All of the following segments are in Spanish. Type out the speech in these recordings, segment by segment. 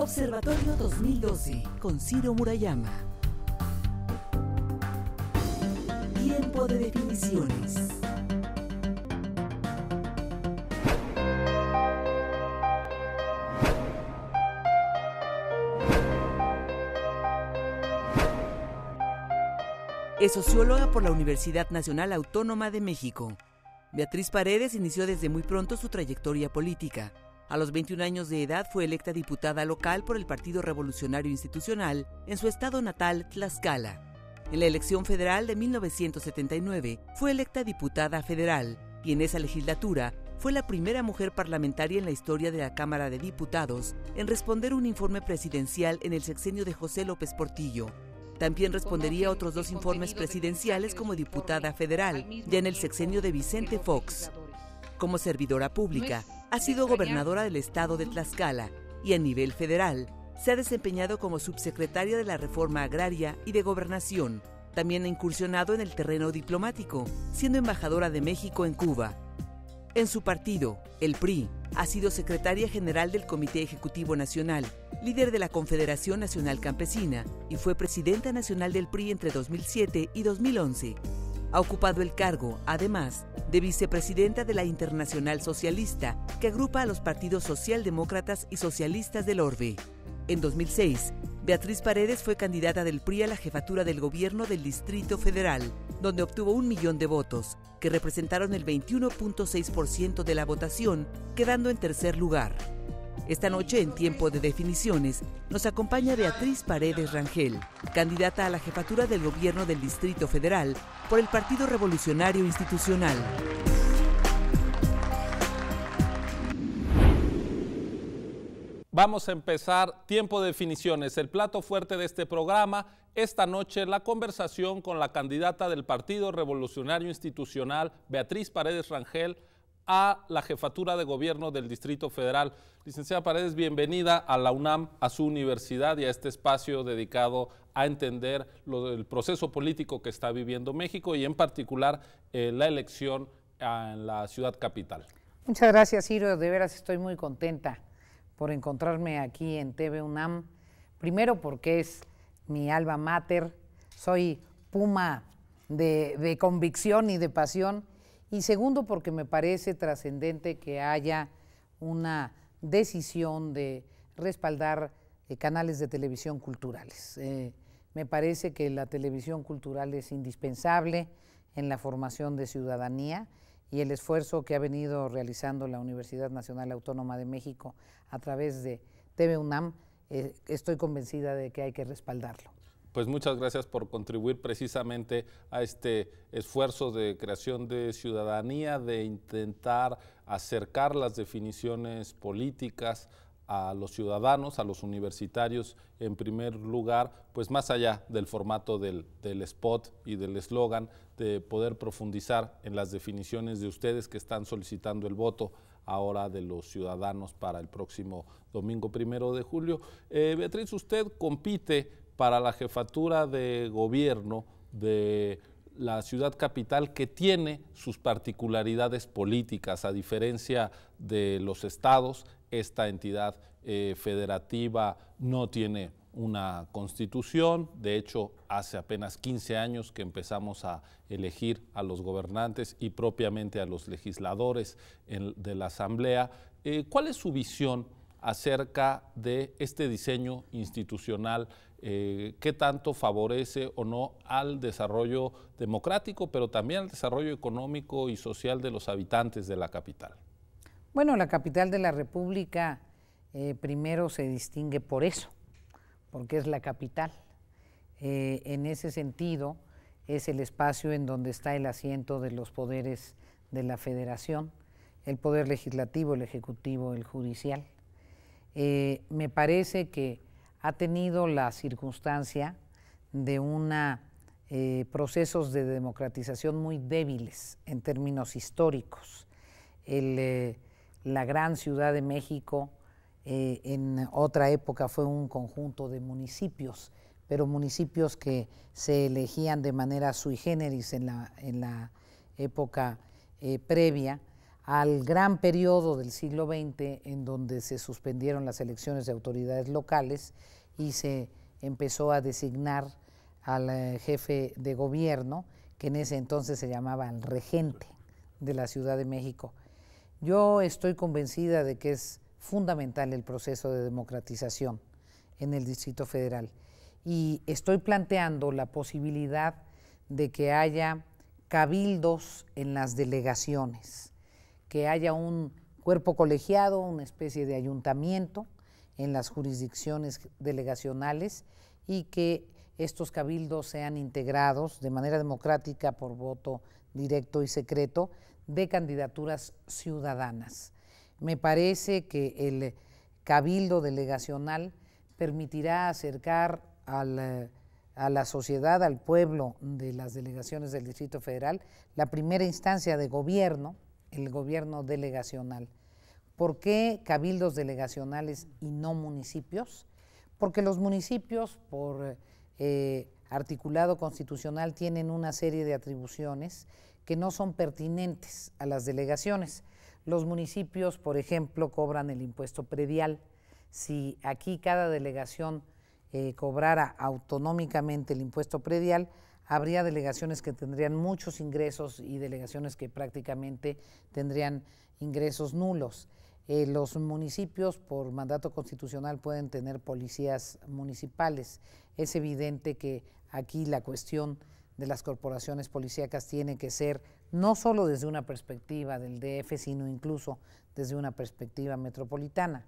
Observatorio 2012 con Ciro Murayama. Tiempo de definiciones. Es socióloga por la Universidad Nacional Autónoma de México. Beatriz Paredes inició desde muy pronto su trayectoria política. A los 21 años de edad fue electa diputada local por el Partido Revolucionario Institucional en su estado natal, Tlaxcala. En la elección federal de 1979 fue electa diputada federal y en esa legislatura fue la primera mujer parlamentaria en la historia de la Cámara de Diputados en responder un informe presidencial en el sexenio de José López Portillo. También respondería a otros 2 informes presidenciales como diputada federal, ya en el sexenio de Vicente Fox. Como servidora pública, ha sido gobernadora del estado de Tlaxcala y a nivel federal se ha desempeñado como subsecretaria de la Reforma Agraria y de Gobernación. También ha incursionado en el terreno diplomático, siendo embajadora de México en Cuba. En su partido, el PRI, ha sido secretaria general del Comité Ejecutivo Nacional, líder de la Confederación Nacional Campesina y fue presidenta nacional del PRI entre 2007 y 2011. Ha ocupado el cargo, además, de vicepresidenta de la Internacional Socialista, que agrupa a los partidos socialdemócratas y socialistas del Orbe. En 2006, Beatriz Paredes fue candidata del PRI a la jefatura del gobierno del Distrito Federal, donde obtuvo 1 millón de votos, que representaron el 21.6% de la votación, quedando en tercer lugar. Esta noche, en Tiempo de Definiciones, nos acompaña Beatriz Paredes Rangel, candidata a la jefatura del gobierno del Distrito Federal por el Partido Revolucionario Institucional. Vamos a empezar Tiempo de Definiciones, el plato fuerte de este programa. Esta noche la conversación con la candidata del Partido Revolucionario Institucional, Beatriz Paredes Rangel, a la jefatura de gobierno del Distrito Federal. Licenciada Paredes, bienvenida a la UNAM, a su universidad y a este espacio dedicado a entender el proceso político que está viviendo México y en particular la elección en la ciudad capital. Muchas gracias, Ciro, de veras estoy muy contenta por encontrarme aquí en TV UNAM, primero porque es mi alma mater, soy puma de convicción y de pasión, y segundo porque me parece trascendente que haya una decisión de respaldar canales de televisión culturales. Me parece que la televisión cultural es indispensable en la formación de ciudadanía y el esfuerzo que ha venido realizando la Universidad Nacional Autónoma de México a través de TV UNAM, estoy convencida de que hay que respaldarlo. Pues muchas gracias por contribuir precisamente a este esfuerzo de creación de ciudadanía, de intentar acercar las definiciones políticas a los ciudadanos, a los universitarios en primer lugar, pues más allá del formato del spot y del eslogan, de poder profundizar en las definiciones de ustedes que están solicitando el voto ahora de los ciudadanos para el próximo domingo 1 de julio. Beatriz, usted compite para la jefatura de gobierno de la ciudad capital, que tiene sus particularidades políticas, a diferencia de los estados. Esta entidad federativa no tiene una constitución. De hecho, hace apenas 15 años que empezamos a elegir a los gobernantes y propiamente a los legisladores de la Asamblea. ¿Cuál es su visión acerca de este diseño institucional? ¿Qué tanto favorece o no al desarrollo democrático, pero también al desarrollo económico y social de los habitantes de la capital? Bueno, la capital de la República primero se distingue por eso, porque es la capital. En ese sentido, es el espacio en donde está el asiento de los poderes de la Federación, el poder legislativo, el ejecutivo, el judicial. Me parece que ha tenido la circunstancia de procesos de democratización muy débiles en términos históricos. La gran Ciudad de México en otra época fue un conjunto de municipios, pero municipios que se elegían de manera sui generis en la época previa al gran periodo del siglo XX en donde se suspendieron las elecciones de autoridades locales y se empezó a designar al jefe de gobierno, que en ese entonces se llamaba el regente de la Ciudad de México. Yo estoy convencida de que es fundamental el proceso de democratización en el Distrito Federal y estoy planteando la posibilidad de que haya cabildos en las delegaciones, que haya un cuerpo colegiado, una especie de ayuntamiento en las jurisdicciones delegacionales y que estos cabildos sean integrados de manera democrática por voto directo y secreto de candidaturas ciudadanas. Me parece que el cabildo delegacional permitirá acercar a la sociedad, al pueblo de las delegaciones del Distrito Federal, la primera instancia de gobierno, el gobierno delegacional. ¿Por qué cabildos delegacionales y no municipios? Porque los municipios, por articulado constitucional, tienen una serie de atribuciones que no son pertinentes a las delegaciones. Los municipios, por ejemplo, cobran el impuesto predial. Si aquí cada delegación cobrara autonómicamente el impuesto predial, habría delegaciones que tendrían muchos ingresos y delegaciones que prácticamente tendrían ingresos nulos. Los municipios, por mandato constitucional, pueden tener policías municipales. Es evidente que aquí la cuestión de las corporaciones policíacas tiene que ser no solo desde una perspectiva del DF, sino incluso desde una perspectiva metropolitana.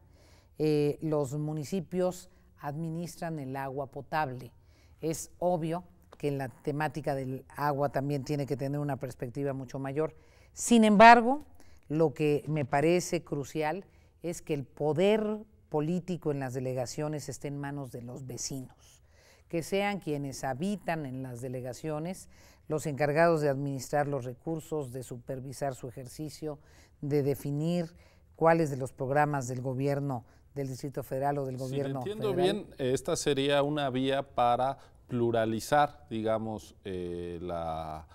Los municipios administran el agua potable. Es obvio que la temática del agua también tiene que tener una perspectiva mucho mayor. Sin embargo, lo que me parece crucial es que el poder político en las delegaciones esté en manos de los vecinos, que sean quienes habitan en las delegaciones los encargados de administrar los recursos, de supervisar su ejercicio, de definir cuáles de los programas del gobierno del Distrito Federal o del gobierno federal. Si entiendo bien, esta sería una vía para pluralizar, digamos, la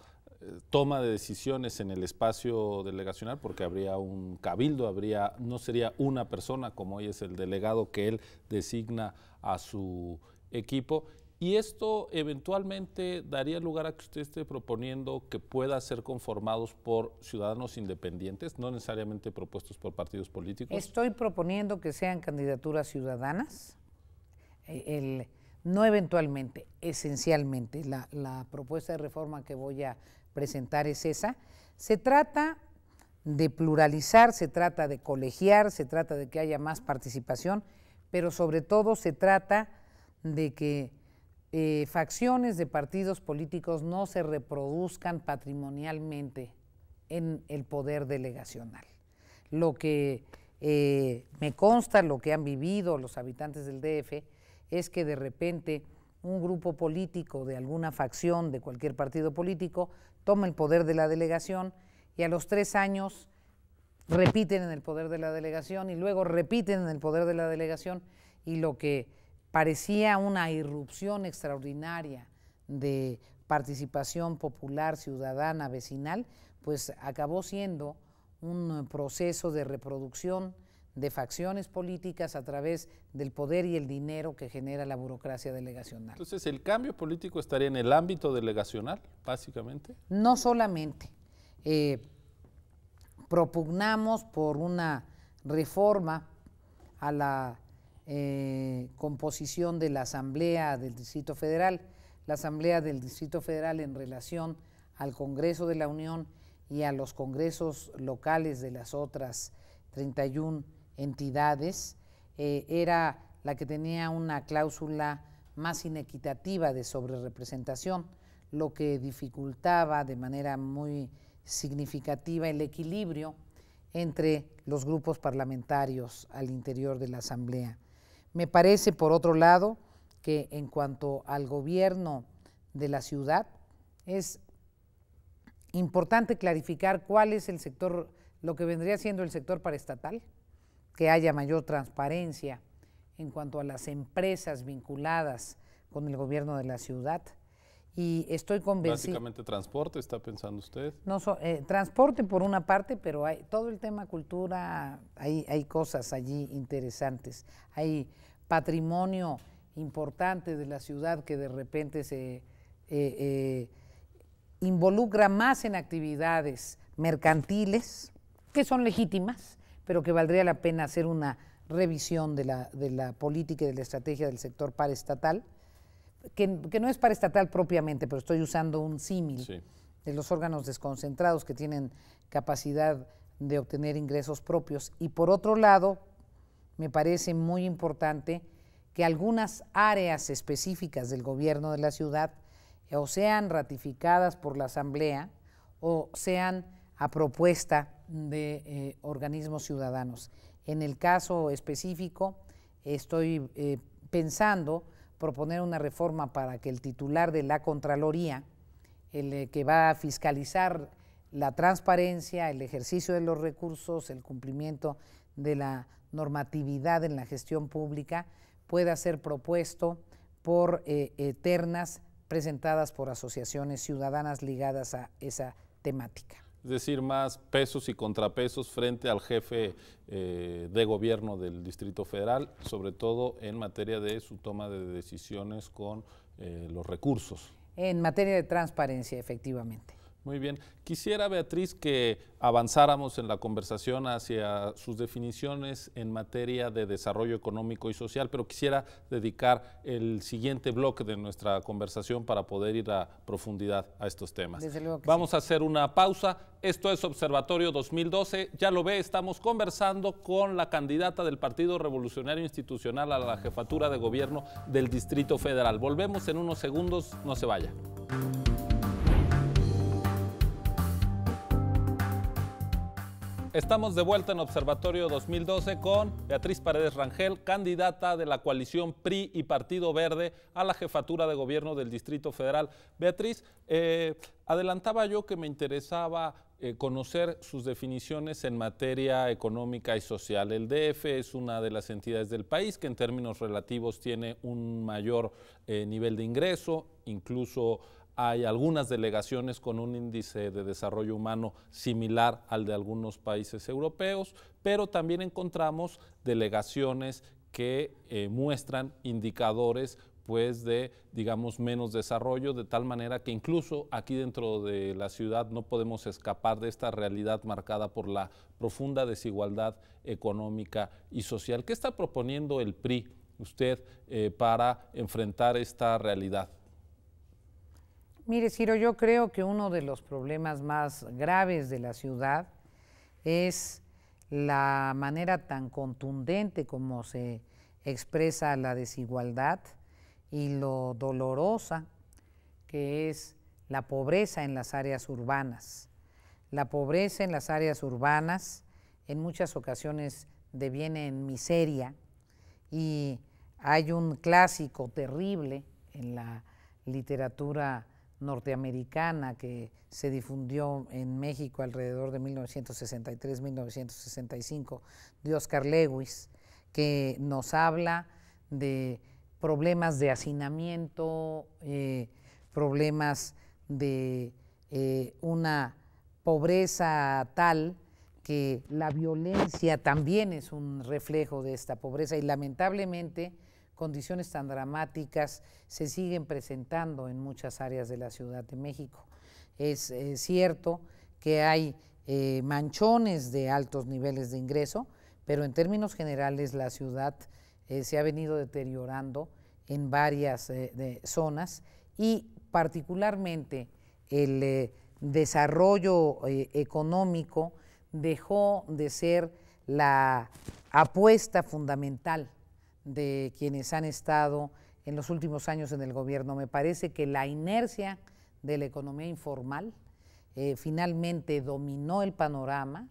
toma de decisiones en el espacio delegacional, porque habría un cabildo, no sería una persona como hoy es el delegado que él designa a su equipo, y esto eventualmente daría lugar a que usted esté proponiendo que pueda ser conformados por ciudadanos independientes, no necesariamente propuestos por partidos políticos. Estoy proponiendo que sean candidaturas ciudadanas, no eventualmente, esencialmente. La propuesta de reforma que voy a presentar es esa. Se trata de pluralizar, se trata de colegiar, se trata de que haya más participación, pero sobre todo se trata de que facciones de partidos políticos no se reproduzcan patrimonialmente en el poder delegacional. Lo que me consta, lo que han vivido los habitantes del DF, es que de repente un grupo político de alguna facción de cualquier partido político toma el poder de la delegación y a los 3 años repiten en el poder de la delegación y luego repiten en el poder de la delegación, y lo que parecía una irrupción extraordinaria de participación popular, ciudadana, vecinal, pues acabó siendo un proceso de reproducción de facciones políticas a través del poder y el dinero que genera la burocracia delegacional. Entonces, ¿el cambio político estaría en el ámbito delegacional, básicamente? No solamente. Propugnamos por una reforma a la composición de la Asamblea del Distrito Federal. La Asamblea del Distrito Federal, en relación al Congreso de la Unión y a los congresos locales de las otras 31 entidades, era la que tenía una cláusula más inequitativa de sobrerepresentación, lo que dificultaba de manera muy significativa el equilibrio entre los grupos parlamentarios al interior de la Asamblea. Me parece, por otro lado, que en cuanto al gobierno de la ciudad, es importante clarificar cuál es el sector, lo que vendría siendo el sector paraestatal, que haya mayor transparencia en cuanto a las empresas vinculadas con el gobierno de la ciudad y estoy convencida. Básicamente transporte, ¿está pensando usted? No, transporte por una parte, pero hay todo el tema cultura, hay cosas allí interesantes, hay patrimonio importante de la ciudad que de repente se involucra más en actividades mercantiles, que son legítimas, pero que valdría la pena hacer una revisión de la política y de la estrategia del sector paraestatal, que no es paraestatal propiamente, pero estoy usando un símil de los órganos desconcentrados que tienen capacidad de obtener ingresos propios. Y por otro lado, me parece muy importante que algunas áreas específicas del gobierno de la ciudad o sean ratificadas por la Asamblea o sean a propuesta de organismos ciudadanos. En el caso específico, estoy pensando proponer una reforma para que el titular de la Contraloría, el que va a fiscalizar la transparencia, el ejercicio de los recursos, el cumplimiento de la normatividad en la gestión pública, pueda ser propuesto por ternas presentadas por asociaciones ciudadanas ligadas a esa temática. Es decir, más pesos y contrapesos frente al jefe de gobierno del Distrito Federal, sobre todo en materia de su toma de decisiones con los recursos. En materia de transparencia, efectivamente. Muy bien. Quisiera, Beatriz, que avanzáramos en la conversación hacia sus definiciones en materia de desarrollo económico y social, pero quisiera dedicar el siguiente bloque de nuestra conversación para poder ir a profundidad a estos temas. Desde luego que Vamos sí. a hacer una pausa. Esto es Observatorio 2012. Ya lo ve, estamos conversando con la candidata del Partido Revolucionario Institucional a la jefatura de gobierno del Distrito Federal. Volvemos en unos segundos, no se vaya. Estamos de vuelta en Observatorio 2012 con Beatriz Paredes Rangel, candidata de la coalición PRI y Partido Verde a la jefatura de gobierno del Distrito Federal. Beatriz, adelantaba yo que me interesaba conocer sus definiciones en materia económica y social. El DF es una de las entidades del país que en términos relativos tiene un mayor nivel de ingreso, incluso hay algunas delegaciones con un índice de desarrollo humano similar al de algunos países europeos, pero también encontramos delegaciones que muestran indicadores pues de, digamos, menos desarrollo, de tal manera que incluso aquí dentro de la ciudad no podemos escapar de esta realidad marcada por la profunda desigualdad económica y social. ¿Qué está proponiendo el PRI, usted, para enfrentar esta realidad? Mire, Ciro, yo creo que uno de los problemas más graves de la ciudad es la manera tan contundente como se expresa la desigualdad y lo dolorosa que es la pobreza en las áreas urbanas. La pobreza en las áreas urbanas en muchas ocasiones deviene en miseria y hay un clásico terrible en la literatura norteamericana que se difundió en México alrededor de 1963-1965 de Oscar Lewis, que nos habla de problemas de hacinamiento, problemas de una pobreza tal que la violencia también es un reflejo de esta pobreza y lamentablemente condiciones tan dramáticas se siguen presentando en muchas áreas de la Ciudad de México. Es cierto que hay manchones de altos niveles de ingreso, pero en términos generales la ciudad se ha venido deteriorando en varias zonas y particularmente el desarrollo económico dejó de ser la apuesta fundamental de quienes han estado en los últimos años en el gobierno. Me parece que la inercia de la economía informal finalmente dominó el panorama.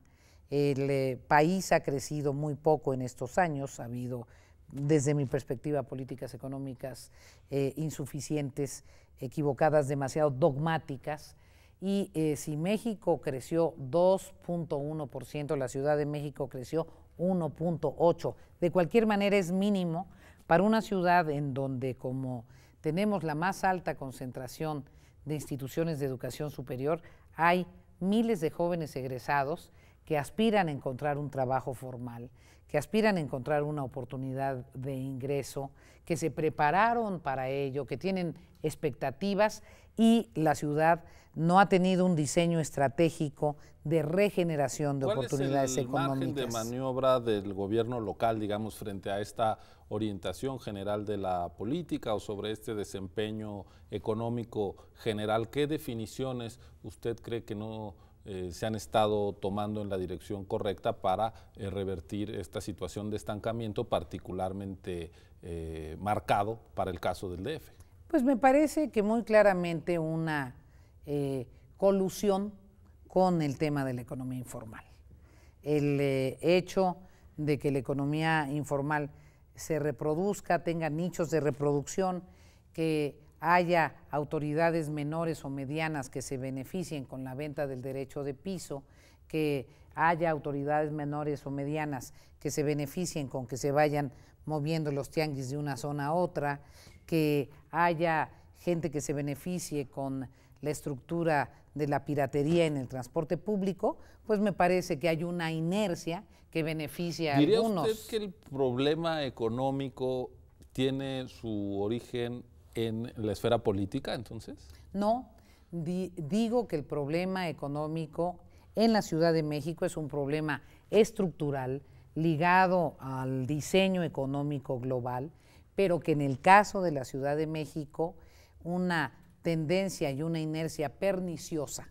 El país ha crecido muy poco en estos años, ha habido, desde mi perspectiva, políticas económicas insuficientes, equivocadas, demasiado dogmáticas, y si México creció 2.1%, la Ciudad de México creció 1.8%. De cualquier manera es mínimo para una ciudad en donde, como tenemos la más alta concentración de instituciones de educación superior, hay miles de jóvenes egresados que aspiran a encontrar un trabajo formal, que aspiran a encontrar una oportunidad de ingreso, que se prepararon para ello, que tienen expectativas, y la ciudad no ha tenido un diseño estratégico de regeneración de oportunidades económicas. ¿Cuál es el margen de maniobra del gobierno local, digamos, frente a esta orientación general de la política o sobre este desempeño económico general? ¿Qué definiciones usted cree que no se han estado tomando en la dirección correcta para revertir esta situación de estancamiento particularmente marcado para el caso del DF? Pues me parece que muy claramente una colusión con el tema de la economía informal. El hecho de que la economía informal se reproduzca, tenga nichos de reproducción, que haya autoridades menores o medianas que se beneficien con la venta del derecho de piso, que haya autoridades menores o medianas que se beneficien con que se vayan moviendo los tianguis de una zona a otra, que haya gente que se beneficie con la estructura de la piratería en el transporte público, pues me parece que hay una inercia que beneficia a algunos. ¿Diría usted que el problema económico tiene su origen en la esfera política, entonces? No, digo que el problema económico en la Ciudad de México es un problema estructural ligado al diseño económico global, pero que en el caso de la Ciudad de México una tendencia y una inercia perniciosa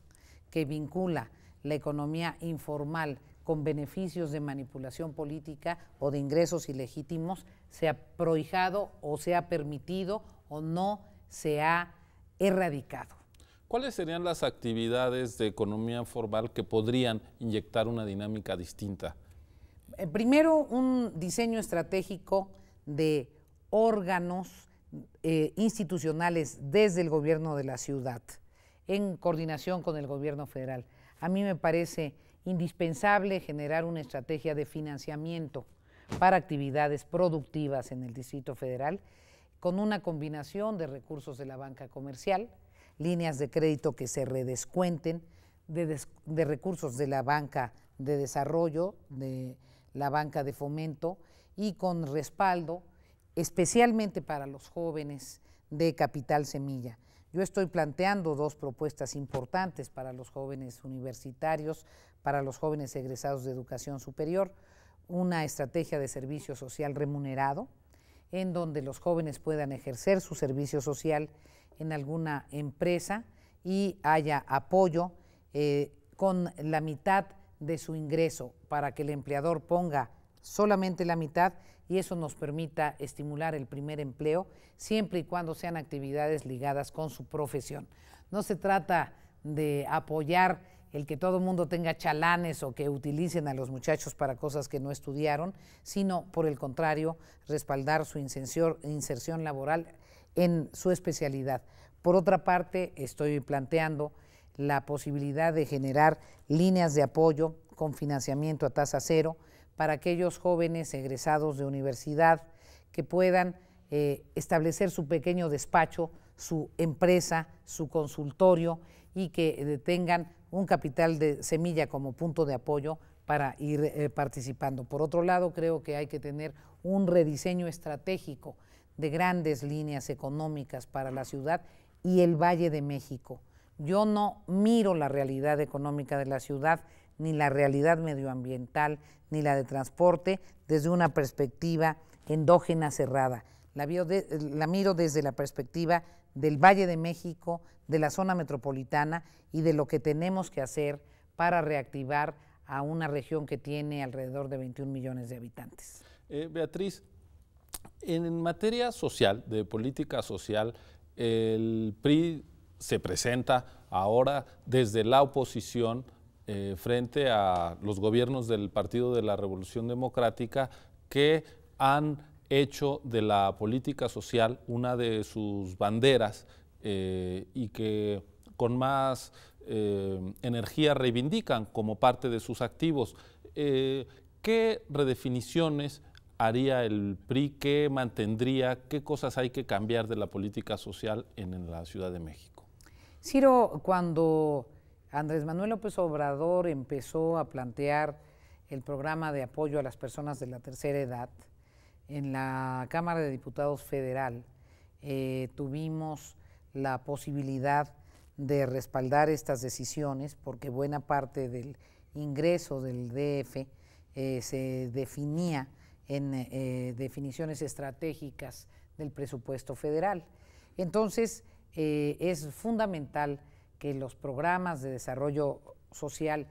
que vincula la economía informal con beneficios de manipulación política o de ingresos ilegítimos se ha prohijado o se ha permitido o no se ha erradicado. ¿Cuáles serían las actividades de economía formal que podrían inyectar una dinámica distinta? Primero, un diseño estratégico de órganos institucionales desde el gobierno de la ciudad, en coordinación con el gobierno federal. A mí me parece indispensable generar una estrategia de financiamiento para actividades productivas en el Distrito Federal, con una combinación de recursos de la banca comercial, líneas de crédito que se redescuenten, de recursos de la banca de desarrollo, de la banca de fomento, y con respaldo especialmente para los jóvenes de Capital Semilla. Yo estoy planteando dos propuestas importantes para los jóvenes universitarios, para los jóvenes egresados de educación superior: una estrategia de servicio social remunerado, en donde los jóvenes puedan ejercer su servicio social en alguna empresa y haya apoyo con la mitad de su ingreso para que el empleador ponga solamente la mitad, y eso nos permita estimular el primer empleo siempre y cuando sean actividades ligadas con su profesión. No se trata de apoyar el que todo el mundo tenga chalanes o que utilicen a los muchachos para cosas que no estudiaron, sino por el contrario, respaldar su inserción laboral en su especialidad. Por otra parte, estoy planteando la posibilidad de generar líneas de apoyo con financiamiento a tasa cero para aquellos jóvenes egresados de universidad que puedan establecer su pequeño despacho, su empresa, su consultorio, y que tengan un capital de semilla como punto de apoyo para ir participando. Por otro lado, creo que hay que tener un rediseño estratégico de grandes líneas económicas para la ciudad y el Valle de México. Yo no miro la realidad económica de la ciudad, ni la realidad medioambiental, ni la de transporte, desde una perspectiva endógena cerrada. La miro desde la perspectiva del Valle de México, de la zona metropolitana y de lo que tenemos que hacer para reactivar a una región que tiene alrededor de 21 millones de habitantes. Beatriz, en materia social, de política social, el PRI se presenta ahora desde la oposición frente a los gobiernos del Partido de la Revolución Democrática, que han hecho de la política social una de sus banderas y que con más energía reivindican como parte de sus activos. ¿Qué redefiniciones haría el PRI? ¿Qué mantendría? ¿Qué cosas hay que cambiar de la política social en la Ciudad de México? Ciro, cuando Andrés Manuel López Obrador empezó a plantear el programa de apoyo a las personas de la tercera edad, en la Cámara de Diputados Federal tuvimos la posibilidad de respaldar estas decisiones porque buena parte del ingreso del DF se definía en definiciones estratégicas del presupuesto federal. Entonces, es fundamental que los programas de desarrollo social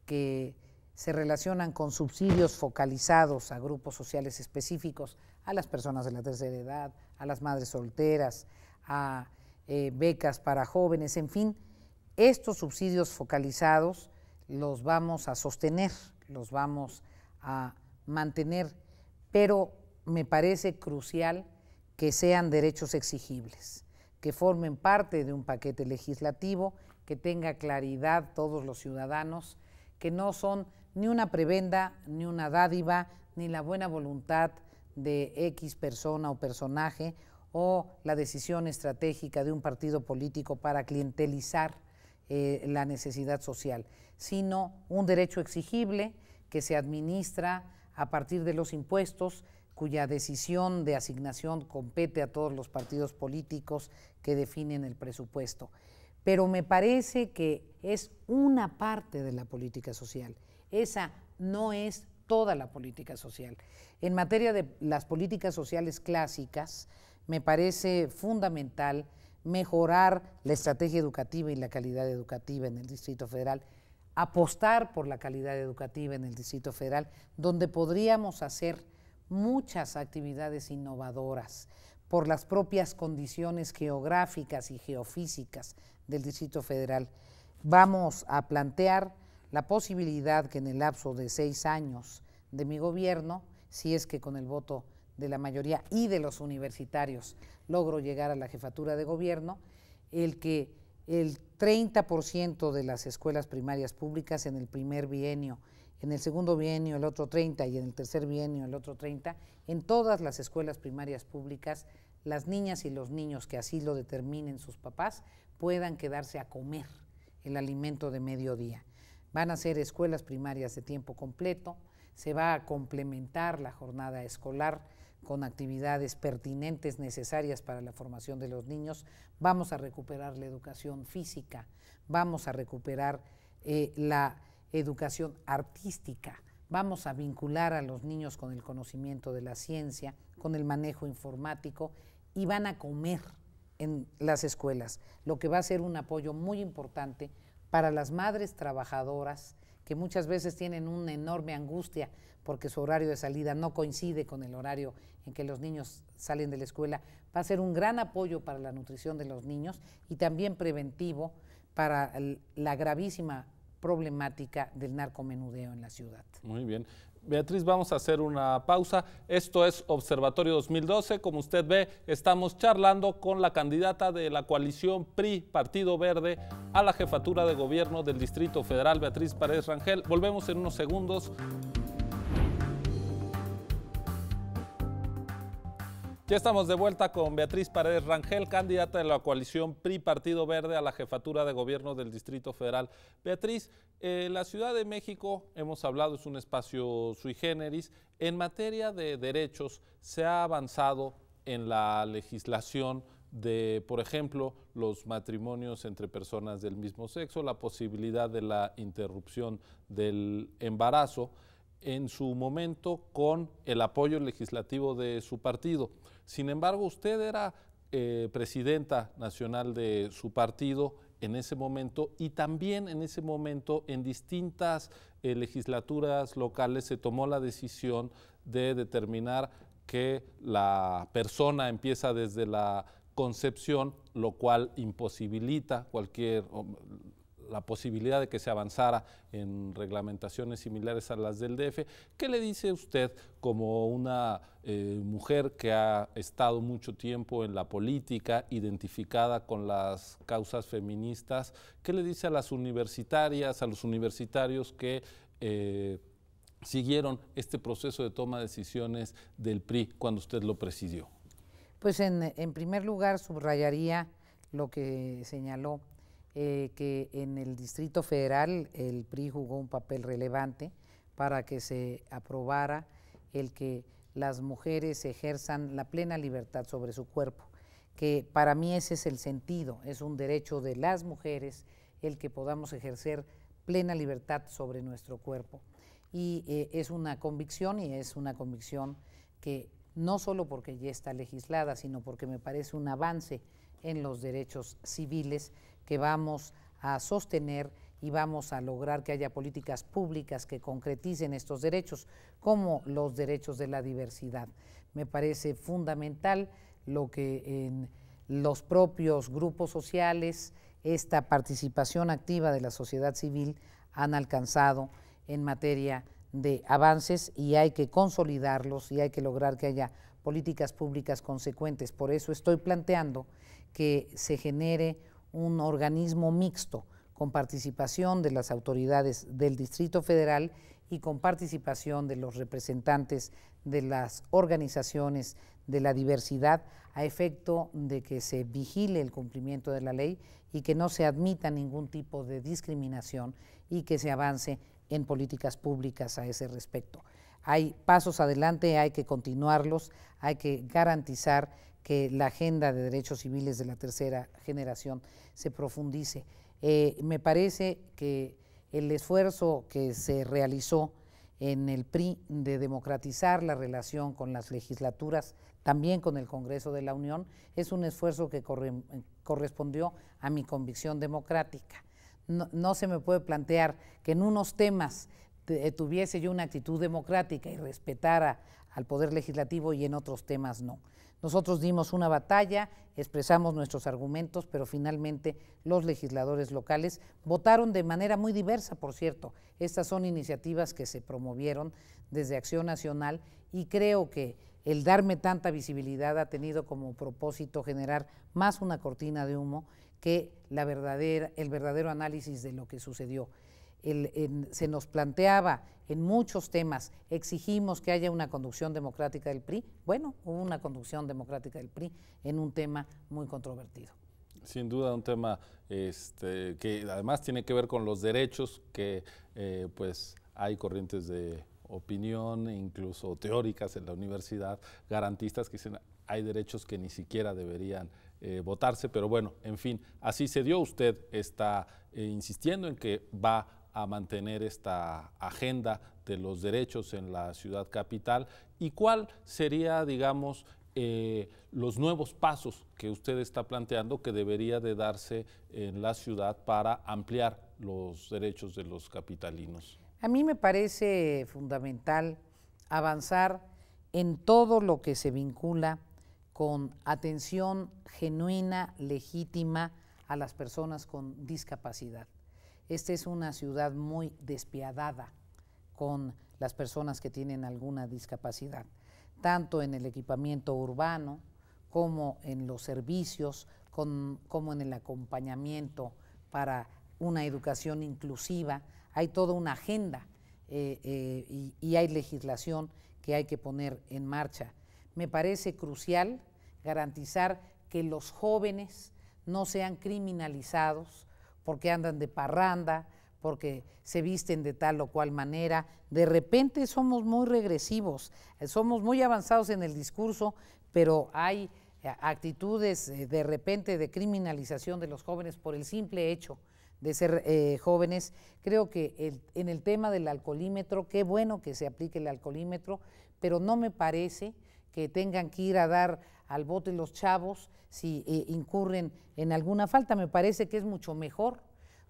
que se relacionan con subsidios focalizados a grupos sociales específicos, a las personas de la tercera edad, a las madres solteras, a becas para jóvenes, en fin, estos subsidios focalizados los vamos a sostener, los vamos a mantener, pero me parece crucial que sean derechos exigibles, que formen parte de un paquete legislativo, que tenga claridad todos los ciudadanos, que no son ni una prebenda, ni una dádiva, ni la buena voluntad de X persona o personaje o la decisión estratégica de un partido político para clientelizar la necesidad social, sino un derecho exigible que se administra a partir de los impuestos, cuya decisión de asignación compete a todos los partidos políticos que definen el presupuesto. Pero me parece que es una parte de la política social. Esa no es toda la política social. En materia de las políticas sociales clásicas, me parece fundamental mejorar la estrategia educativa y la calidad educativa en el Distrito Federal, apostar por la calidad educativa en el Distrito Federal, donde podríamos hacer muchas actividades innovadoras por las propias condiciones geográficas y geofísicas del Distrito Federal. Vamos a plantear la posibilidad que en el lapso de 6 años de mi gobierno, si es que con el voto de la mayoría y de los universitarios logro llegar a la jefatura de gobierno, el que el 30% de las escuelas primarias públicas en el primer bienio, en el segundo bienio el otro 30% y en el tercer bienio el otro 30%, en todas las escuelas primarias públicas, las niñas y los niños que así lo determinen sus papás puedan quedarse a comer el alimento de mediodía. Van a ser escuelas primarias de tiempo completo, se va a complementar la jornada escolar con actividades pertinentes necesarias para la formación de los niños, vamos a recuperar la educación física, vamos a recuperar la educación artística, vamos a vincular a los niños con el conocimiento de la ciencia, con el manejo informático y van a comer en las escuelas, lo que va a ser un apoyo muy importante para las madres trabajadoras que muchas veces tienen una enorme angustia porque su horario de salida no coincide con el horario en que los niños salen de la escuela. Va a ser un gran apoyo para la nutrición de los niños y también preventivo para la gravísima problemática del narcomenudeo en la ciudad. Muy bien. Beatriz, vamos a hacer una pausa. Esto es Observatorio 2012. Como usted ve, estamos charlando con la candidata de la coalición PRI, Partido Verde, a la jefatura de gobierno del Distrito Federal, Beatriz Paredes Rangel. Volvemos en unos segundos. Ya estamos de vuelta con Beatriz Paredes Rangel, candidata de la coalición PRI Partido Verde a la jefatura de gobierno del Distrito Federal. Beatriz, la Ciudad de México, hemos hablado, es un espacio sui generis. En materia de derechos, se ha avanzado en la legislación de, por ejemplo, los matrimonios entre personas del mismo sexo, la posibilidad de la interrupción del embarazo, en su momento con el apoyo legislativo de su partido. Sin embargo, usted era presidenta nacional de su partido en ese momento y también en ese momento en distintas legislaturas locales se tomó la decisión de determinar que la persona empieza desde la concepción, lo cual imposibilita la posibilidad de que se avanzara en reglamentaciones similares a las del DF. ¿Qué le dice usted como una mujer que ha estado mucho tiempo en la política, identificada con las causas feministas? ¿Qué le dice a las universitarias, a los universitarios que siguieron este proceso de toma de decisiones del PRI cuando usted lo presidió? Pues en primer lugar subrayaría lo que señaló, que en el Distrito Federal el PRI jugó un papel relevante para que se aprobara el que las mujeres ejerzan la plena libertad sobre su cuerpo, que para mí ese es el sentido, es un derecho de las mujeres el que podamos ejercer plena libertad sobre nuestro cuerpo. Y es una convicción, y es una convicción que no solo porque ya está legislada, sino porque me parece un avance en los derechos civiles que vamos a sostener y vamos a lograr que haya políticas públicas que concreticen estos derechos, como los derechos de la diversidad. Me parece fundamental lo que en los propios grupos sociales, esta participación activa de la sociedad civil han alcanzado en materia de avances, y hay que consolidarlos y hay que lograr que haya políticas públicas consecuentes. Por eso estoy planteando que se genere un organismo mixto con participación de las autoridades del Distrito Federal y con participación de los representantes de las organizaciones de la diversidad, a efecto de que se vigile el cumplimiento de la ley y que no se admita ningún tipo de discriminación y que se avance en políticas públicas a ese respecto. Hay pasos adelante, hay que continuarlos, hay que garantizar que la agenda de derechos civiles de la tercera generación se profundice. Me parece que el esfuerzo que se realizó en el PRI de democratizar la relación con las legislaturas, también con el Congreso de la Unión, es un esfuerzo que correspondió a mi convicción democrática. No se me puede plantear que en unos temas tuviese yo una actitud democrática y respetara al Poder Legislativo y en otros temas no. Nosotros dimos una batalla, expresamos nuestros argumentos, pero finalmente los legisladores locales votaron de manera muy diversa, por cierto. Estas son iniciativas que se promovieron desde Acción Nacional, y creo que el darme tanta visibilidad ha tenido como propósito generar más una cortina de humo que el verdadero análisis de lo que sucedió. Se nos planteaba en muchos temas, exigimos que haya una conducción democrática del PRI. Bueno, hubo una conducción democrática del PRI en un tema muy controvertido. Sin duda un tema que además tiene que ver con los derechos, que pues hay corrientes de opinión, incluso teóricas en la universidad, garantistas, que dicen hay derechos que ni siquiera deberían votarse, pero bueno, en fin, así se dio. Usted está insistiendo en que va a mantener esta agenda de los derechos en la ciudad capital. ¿Y cuál sería, digamos, los nuevos pasos que usted está planteando que debería de darse en la ciudad para ampliar los derechos de los capitalinos? A mí me parece fundamental avanzar en todo lo que se vincula con atención genuina, legítima a las personas con discapacidad. Esta es una ciudad muy despiadada con las personas que tienen alguna discapacidad, tanto en el equipamiento urbano como en los servicios, como en el acompañamiento para una educación inclusiva. Hay toda una agenda y hay legislación que hay que poner en marcha. Me parece crucial garantizar que los jóvenes no sean criminalizados porque andan de parranda, porque se visten de tal o cual manera. De repente somos muy regresivos, somos muy avanzados en el discurso, pero hay actitudes de repente de criminalización de los jóvenes por el simple hecho de ser jóvenes. Creo que en el tema del alcoholímetro, qué bueno que se aplique el alcoholímetro, pero no me parece que tengan que ir a dar al bote los chavos si incurren en alguna falta. Me parece que es mucho mejor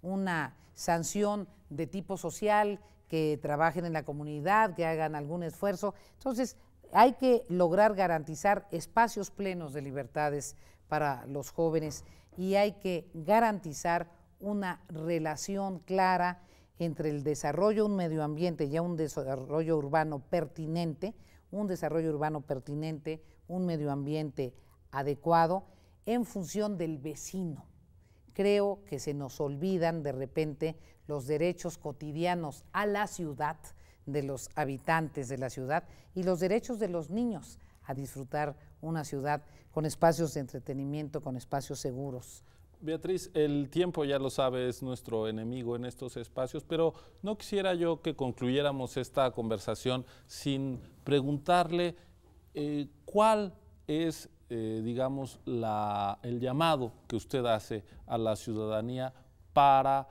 una sanción de tipo social, que trabajen en la comunidad, que hagan algún esfuerzo. Entonces, hay que lograr garantizar espacios plenos de libertades para los jóvenes, y hay que garantizar una relación clara entre el desarrollo de un medio ambiente y un desarrollo urbano pertinente, un medio ambiente adecuado en función del vecino. Creo que se nos olvidan de repente los derechos cotidianos a la ciudad de los habitantes de la ciudad y los derechos de los niños a disfrutar una ciudad con espacios de entretenimiento, con espacios seguros. Beatriz, el tiempo, ya lo sabe, es nuestro enemigo en estos espacios, pero no quisiera yo que concluyéramos esta conversación sin preguntarle cuál es, digamos, el llamado que usted hace a la ciudadanía para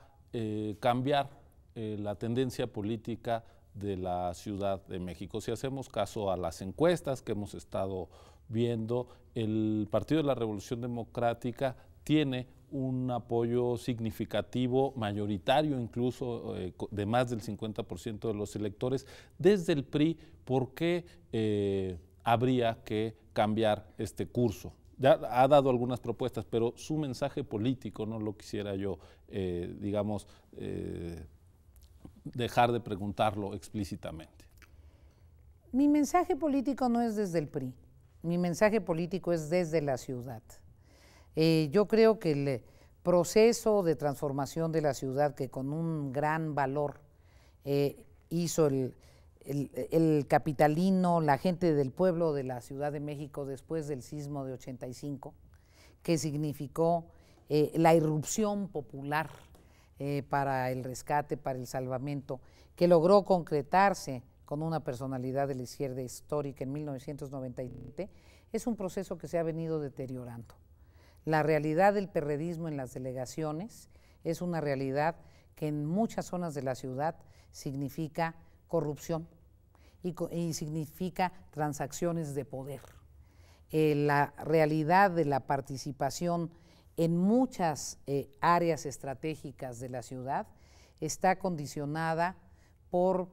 cambiar la tendencia política de la Ciudad de México. Si hacemos caso a las encuestas que hemos estado viendo, el Partido de la Revolución Democrática tiene un apoyo significativo, mayoritario incluso, de más del 50% de los electores. Desde el PRI, ¿por qué habría que cambiar este curso? Ya ha dado algunas propuestas, pero su mensaje político no lo quisiera yo, digamos, dejar de preguntarlo explícitamente. Mi mensaje político no es desde el PRI, mi mensaje político es desde la ciudad. Yo creo que el proceso de transformación de la ciudad, que con un gran valor hizo el capitalino, la gente del pueblo de la Ciudad de México después del sismo de 85, que significó la irrupción popular para el rescate, para el salvamento, que logró concretarse con una personalidad de la izquierda histórica en 1997, es un proceso que se ha venido deteriorando. La realidad del perredismo en las delegaciones es una realidad que en muchas zonas de la ciudad significa corrupción y significa transacciones de poder. La realidad de la participación en muchas áreas estratégicas de la ciudad está condicionada por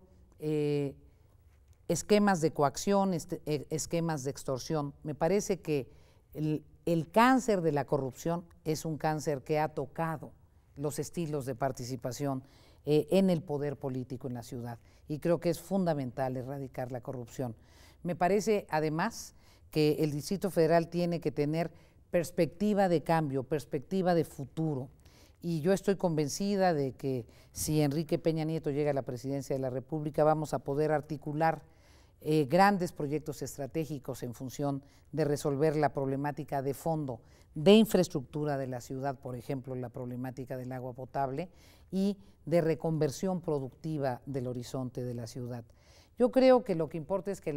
esquemas de coacción, esquemas de extorsión. Me parece que el cáncer de la corrupción es un cáncer que ha tocado los estilos de participación en el poder político en la ciudad, y creo que es fundamental erradicar la corrupción. Me parece además que el Distrito Federal tiene que tener perspectiva de cambio, perspectiva de futuro, y yo estoy convencida de que si Enrique Peña Nieto llega a la presidencia de la República vamos a poder articular grandes proyectos estratégicos en función de resolver la problemática de fondo de infraestructura de la ciudad, por ejemplo, la problemática del agua potable y de reconversión productiva del horizonte de la ciudad. Yo creo que lo que importa es que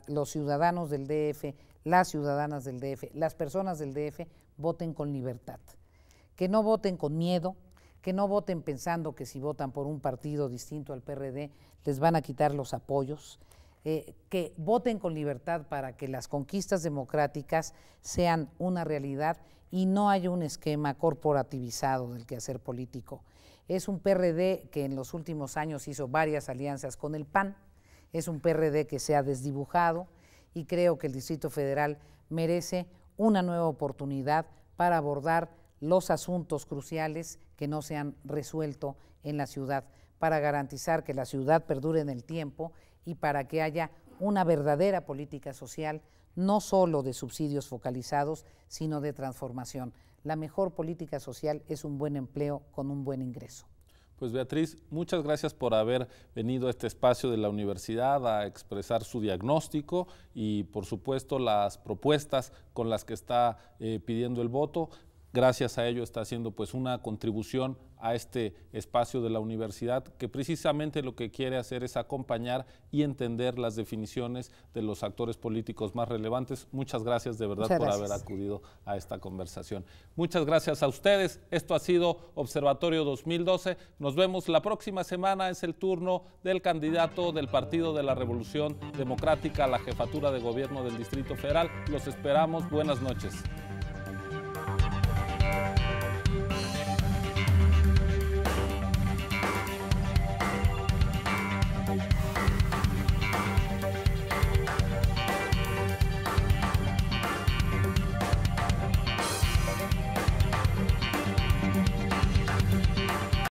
los ciudadanos del DF, las ciudadanas del DF, las personas del DF voten con libertad, que no voten con miedo, que no voten pensando que si votan por un partido distinto al PRD les van a quitar los apoyos, que voten con libertad para que las conquistas democráticas sean una realidad y no haya un esquema corporativizado del quehacer político. Es un PRD que en los últimos años hizo varias alianzas con el PAN, es un PRD que se ha desdibujado y creo que el Distrito Federal merece una nueva oportunidad para abordar los asuntos cruciales que no se han resuelto en la ciudad, para garantizar que la ciudad perdure en el tiempo y para que haya una verdadera política social, no solo de subsidios focalizados, sino de transformación. La mejor política social es un buen empleo con un buen ingreso. Pues Beatriz, muchas gracias por haber venido a este espacio de la universidad a expresar su diagnóstico y por supuesto las propuestas con las que está pidiendo el voto. Gracias a ello está haciendo pues una contribución a este espacio de la universidad que precisamente lo que quiere hacer es acompañar y entender las definiciones de los actores políticos más relevantes. Muchas gracias de verdad por haber acudido a esta conversación. Muchas gracias a ustedes. Esto ha sido Observatorio 2012. Nos vemos la próxima semana. Es el turno del candidato del Partido de la Revolución Democrática a la jefatura de gobierno del Distrito Federal. Los esperamos. Buenas noches.